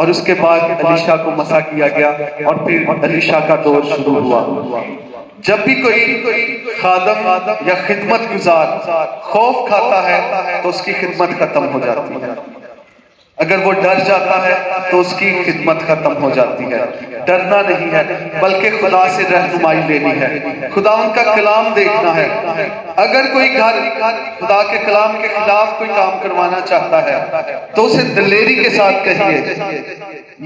اور اس کے بعد علیشا کو مسح کیا گیا اور پھر علیشا کا دور شروع ہوا۔ جب بھی کوئی خادم یا خدمت گزار خوف کھاتا ہے تو اس کی خدمت ختم ہو جاتی ہے۔ اگر وہ ڈر جاتا ہے تو اس کی خدمت ختم ہو جاتی ہے۔ ڈرنا نہیں ہے بلکہ خدا سے رہنمائی لینی ہے، خدا ان کا کلام دیکھنا ہے۔ اگر کوئی گھر خدا کے کلام کے خلاف کوئی کام کروانا چاہتا ہے تو اسے دلیری کے ساتھ کہیے،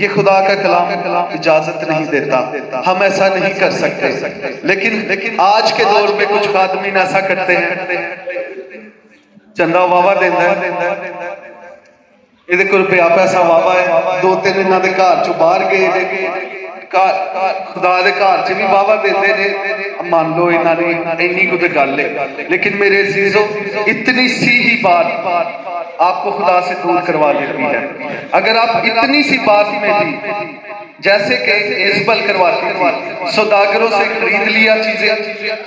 یہ خدا کا کلام اجازت نہیں دیتا، ہم ایسا نہیں کر سکتے۔ لیکن آج کے دور میں کچھ خادمین ایسا کرتے ہیں، چندہ واوا دینا ہے، یہ دیکھو روپیہ پیسہ واوا ہے، دو تین انہاں دے گھر چوں باہر گئے، خدا دے گھر چ بھی واوا دیندے نے، مان لو انہاں نے اینی کو تے گل ہے۔ لیکن میرے عزیزو، اتنی سی ہی بات آپ کو خدا سے دور کروا دیتی ہے۔ اگر آپ اتنی سی بات میں بھی جیسے کہ ایزبل کرواتی تھی، سوداگروں سے خرید لیا چیزیں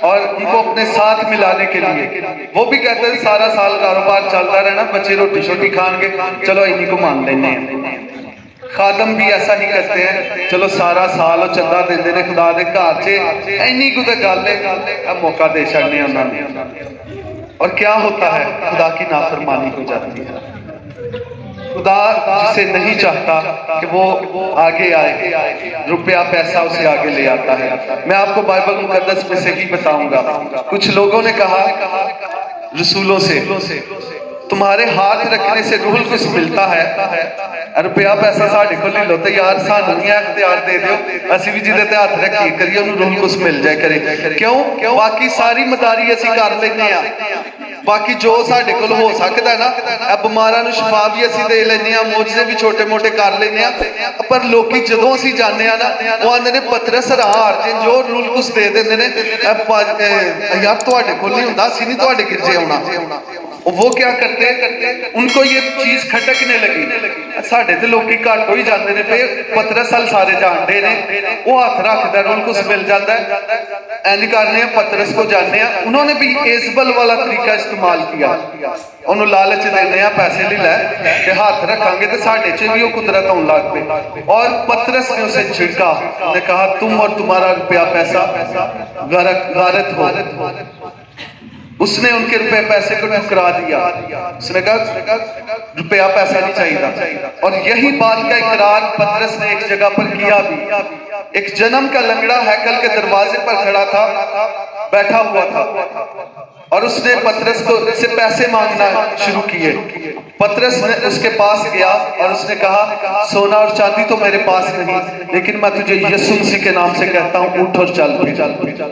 اور ان کو اپنے ساتھ ملانے کے لیے، وہ بھی کہتے ہیں سارا سال کاروبار چلتا رہنا، بچے روٹی شوٹی کھان گے، چلو انہی کو مان لینے ہیں۔ خادم بھی ایسا ہی کرتے ہیں، چلو سارا سال چندہ دے دینے خدا دے گھر چے، اینی کو تے گل ہے، اب موقع دے چھڑنے انہوں نے۔ اور کیا ہوتا ہے؟ خدا کی نافرمانی ہو جاتی ہے۔ خدا جسے نہیں چاہتا کہ وہ آگے آئے، روپیہ پیسہ اسے آگے لے آتا ہے۔ میں آپ کو بائبل مقدس میں سے ہی بتاؤں گا، کچھ لوگوں نے کہا رسولوں سے، تمہارے ہاتھ رکھنے سے روح القدس ملتا ہے، روپیہ پیسہ ساڑھے کو لے لو تے یار سانو نہیں اختیار دے دیو، اسی بھی جیدے تے ہاتھ رکھیے کریے انہوں روح القدس مل جائے کرے۔ کیوں؟ باقی ساری مداری اسی کر لینے ہیں، باقی جو ساڑھے کل ہو سکتا ہے نا، اب بیماراں نوں شفا بھی اسی دے لینے ہیں، معجزے بھی چھوٹے موٹے کر لینے ہیں، پر لوکی جدوں اسی جانے ہیں نا، وہ آندے نے پترس راہ جن جو روح القدس دے دیندے نے، یار تواڈے کول نہیں ہوندا، اسی نہیں تواڈے گرجے ہونا۔ وہ کیا کرتے ہیں؟ ان کو یہ چیز کھٹکنے لگی، ساڑھے تے لوکی گھٹ ہوئی جاندے نے پہ پترس ال سارے جانتے ہیں، وہ ہاتھ رکھدا روح القدس مل جاتا ہے، اینی کرنے ہیں پترس کو جاننے ہیں۔ انہوں نے بھی ایزبل والا طریقہ استعمال کیا، انہوں لالچ دینے ہیں پیسے لے لے کہ ہاتھ رکھاں گے تو ساڑھے چے بھی وہ قدرت ہوں لگ پہ، اور پترس نے اسے جھڑکا، نے کہا تم اور تمہارا روپیہ پیسہ غارت ہو۔ اس نے ان کے روپے پیسے کو ٹھکرا دیا، اس نے کہا روپیہ پیسہ نہیں چاہیے۔ اور یہی بات کا اقرار پترس نے ایک جگہ پر کیا بھی۔ ایک جنم کا لنگڑا ہیکل کے دروازے پر کھڑا تھا، بیٹھا ہوا تھا، اور اس نے پترس کو سے پیسے مانگنا شروع کیے۔ پترس نے اس کے پاس گیا اور اس نے کہا سونا اور چاندی تو میرے پاس نہیں، لیکن میں تجھے یسوع مسیح کے نام سے کہتا ہوں اٹھ اور چل پھر۔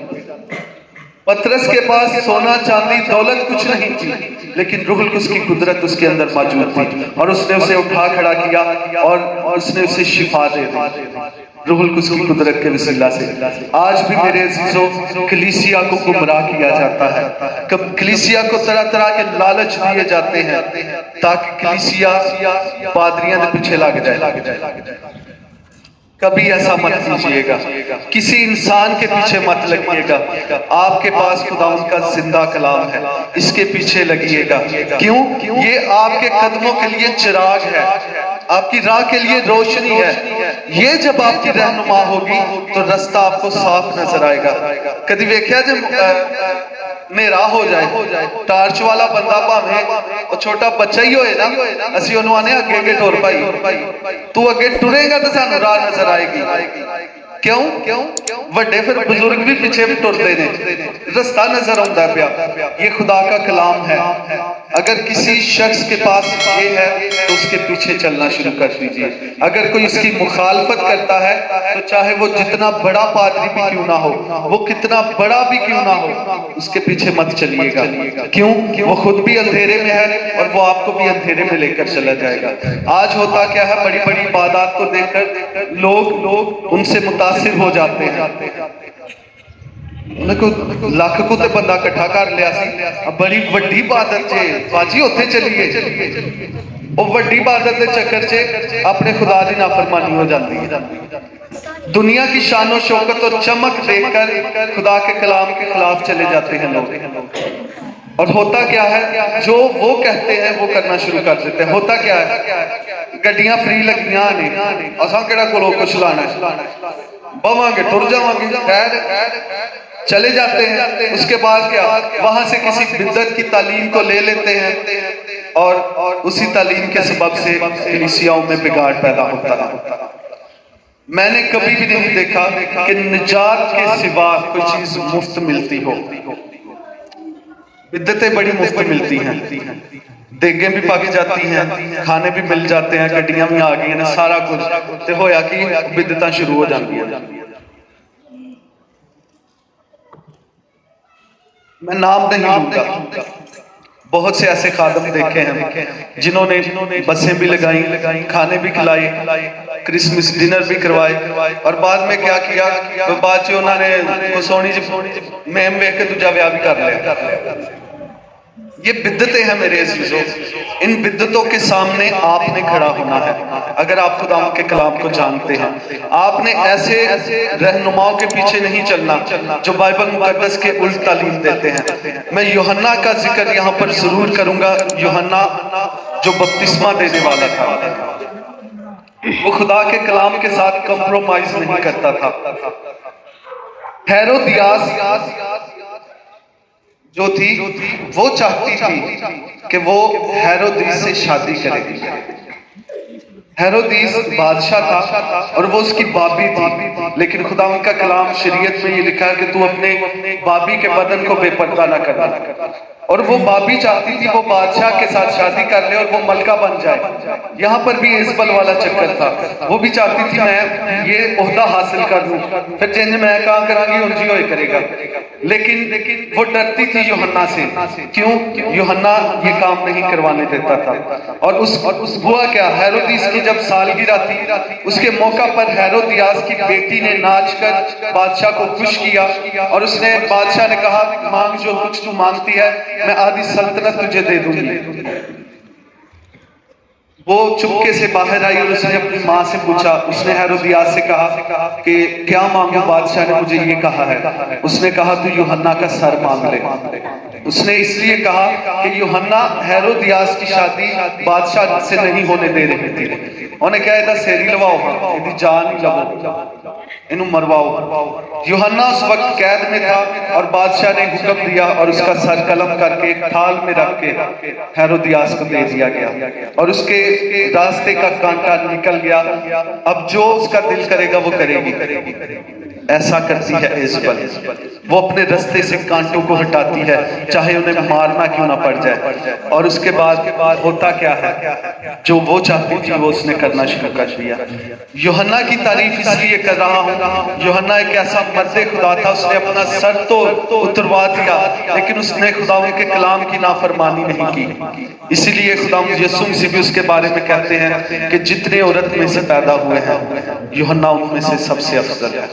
پترس کے پاس سونا چاندی دولت کچھ نہیں تھی، لیکن روح القدس کی قدرت اس کے اندر موجود تھی، اور اس نے اسے اٹھا کھڑا کیا اور اس نے اسے شفا دے دی روح القدس کی قدرت کے وسیلہ سے۔ آج بھی میرے عزیزو کلیسیا کو گمراہ کیا جاتا ہے، کلیسیا کو طرح طرح کے لالچ دیے جاتے ہیں تاکہ کلیسیا پادریاں دے پیچھے لگ جائے۔ کبھی ایسا مت کیجئے گا، کسی انسان کے پیچھے مت لگیے گا۔ آپ کے پاس خدا ان کا زندہ کلام ہے، اس کے پیچھے لگیے گا۔ کیوں؟ یہ آپ کے قدموں کے لیے چراغ ہے، آپ کی راہ کے لیے روشنی ہے۔ یہ جب آپ کی رہنما ہوگی تو رستہ آپ کو صاف نظر آئے گا۔ کدی ویکھیا جب میرا ہو جائے ٹارچ والا بندہ پاویں چھوٹا بچہ ہی ہوئے نا، اسی انہوں آنے اگے اگے ٹور پائی، تو اگے ٹرے گا تو سانو راہ نظر آئے گی۔ کیوں؟ وڈے پھر بزرگ بھی پیچھے ٹرتے نے، رستہ نظر آتا پیا۔ یہ خدا کا کلام ہے۔ اگر کسی شخص کے پاس یہ ہے تو اس کے پیچھے چلنا شروع کر دیجئے۔ اگر کوئی اس کی مخالفت کرتا ہے تو چاہے وہ جتنا بڑا پادری بھی کیوں نہ ہو، وہ کتنا بڑا بھی کیوں نہ ہو، اس کے پیچھے مت چلیے گا۔ کیوں؟ وہ خود بھی اندھیرے میں ہے اور وہ آپ کو بھی اندھیرے میں لے کر چلا جائے گا۔ آج ہوتا کیا ہے، بڑی بڑی عبادات کو دیکھ کر لوگ ان سے متاثر ہو جاتے ہیں۔ انہیں کو لاکھ کو تے بندہ کٹھا کر لیا سی، بڑی وڈی عبادت چے باجی ہوتے چلیے، وہ وڈی عبادت دے چکر چے اپنے خدا دی نافرمانی ہو جاتی ہے۔ دنیا کی شان و شوکت اور چمک دیکھ کر خدا کے کلام کے خلاف چلے جاتے ہیں لوگ۔ اور ہوتا کیا ہے، جو وہ کہتے ہیں وہ کرنا شروع کر دیتے ہیں۔ ہوتا کیا ہے، گڈیاں فری لگیاں نے، اساں کیڑا کولو کچھ لانا ہے، بواں گے ٹر جاواں گے، خیر چلے جاتے ہیں۔ اس کے بعد کیا، وہاں سے کسی بدعت کی تعلیم کو لے لیتے ہیں اور اسی تعلیم کے سبب سے کلیسیاؤں میں بگاڑ پیدا ہوتا ہے۔ میں نے کبھی بھی نہیں دیکھا کہ نجات کے سوا کوئی چیز مفت ملتی ہو۔ بدعتیں بڑی مفت ملتی ہیں، دیگیں بھی پاکی جاتی ہیں، کھانے بھی مل جاتے ہیں، گڈیاں بھی آ گئی ہیں، سارا کچھ تے ہویا کہ بدعتاں شروع ہو جاتی ہیں۔ میں نام نہیں لوں گا، بہت سے ایسے خادم دیکھے ہیں جنہوں نے بسیں بھی لگائیں، کھانے بھی کھلائے، کرسمس ڈنر بھی کروائے، اور بعد میں کیا کیا، بعد چ انہوں نے سونی جی مہم ویکھ کے دوجا ویاہ بھی کر لیا۔ یہ بدعتیں ہیں میرے عزیزوں، ان بدعتوں کے سامنے آپ نے کھڑا ہونا ہے۔ اگر آپ خدا کے کلام کو جانتے ہیں، آپ نے ایسے رہنماؤں کے پیچھے نہیں چلنا جو بائبل مقدس کے الٹ تعلیم دیتے ہیں۔ میں یوحنا کا ذکر یہاں پر ضرور کروں گا، یوحنا جو بپتسمہ دینے والا تھا، وہ خدا کے کلام کے ساتھ کمپرومائز نہیں کرتا تھا۔ ہیرودیاس جو تھی وہ چاہتی تھی کہ وہ ہیرودیس سے شادی کرے گی۔ ہیرودیس بادشاہ تھا اور وہ اس کی بابی تھی، لیکن خدا ان کا کلام شریعت میں یہ لکھا ہے کہ تو اپنے بابی کے بدن کو بے پردہ نہ کرنا، اور وہ بابی چاہتی تھی وہ بادشاہ کے ساتھ شادی کر لے اور وہ ملکہ بن جائے۔ یہاں پر بھی ایزبل والا چکر تھا، وہ بھی چاہتی تھی میں یہ عہدہ حاصل کر لوں، پھر جنج میں کہاں کرا گی انجی ہوئے کرے گا، لیکن وہ ڈرتی تھی یوحنا سے۔ کیوں؟ یوحنا یہ کام نہیں کروانے دیتا تھا۔ اور اس ہوا کیا، ہیرودیس کی جب سالگرہ تھی، اس کے موقع پر ہیرودیاس کی بیٹی نے ناچ کر بادشاہ کو خوش کیا، اور اس نے بادشاہ نے کہا مانگ جو کچھ تو مانگتی ہے میں آدھی سلطنت تجھے دے دوں گی۔ وہ چپکے سے باہر آئی اور اس نے اپنی ماں سے پوچھا، اس نے ہیرودیاس سے کہا کہ کیا مانگوں، بادشاہ نے مجھے یہ کہا ہے۔ اس نے کہا تو یوحنا کا سر مانگ لے۔ اس نے اس لیے کہا کہ یوحنا ہیرودیاس کی شادی بادشاہ سے نہیں ہونے دے رہی تھی۔ انہیں کہا ایدہ سیری لواؤ گا، ایدی جان ہی لگو، انہوں مرواؤ۔ یوحنا اس وقت قید میں تھا اور بادشاہ نے حکم دیا اور اس کا سر قلم کر کے تھال میں رکھ کے ہیرودیاس کو دے دیا گیا، اور اس کے راستے کا کانٹا نکل گیا۔ اب جو اس کا دل کرے گا وہ کرے گی۔ ایسا کرتی ہے ایزبل، وہ اپنے رستے سے کانٹوں کو ہٹاتی ہے چاہے انہیں مارنا کیوں نہ پڑ جائے، اور اس کے بعد ہوتا کیا ہے، جو وہ چاہتی تھی وہ اس نے کرنا شروع کر دیا۔ یوحنا کی تعریف اس لیے کر رہا ہوں، یوحنا ایک ایسا مرد خدا تھا، اس نے اپنا سر تو اتروا دیا لیکن اس نے خدا کے کلام کی نافرمانی نہیں کی۔ اسی لیے خدا یسوع مسیح بھی اس کے بارے میں کہتے ہیں کہ جتنے عورت میں سے پیدا ہوئے ہیں یوحنا ان میں سے سب سے افضل ہے۔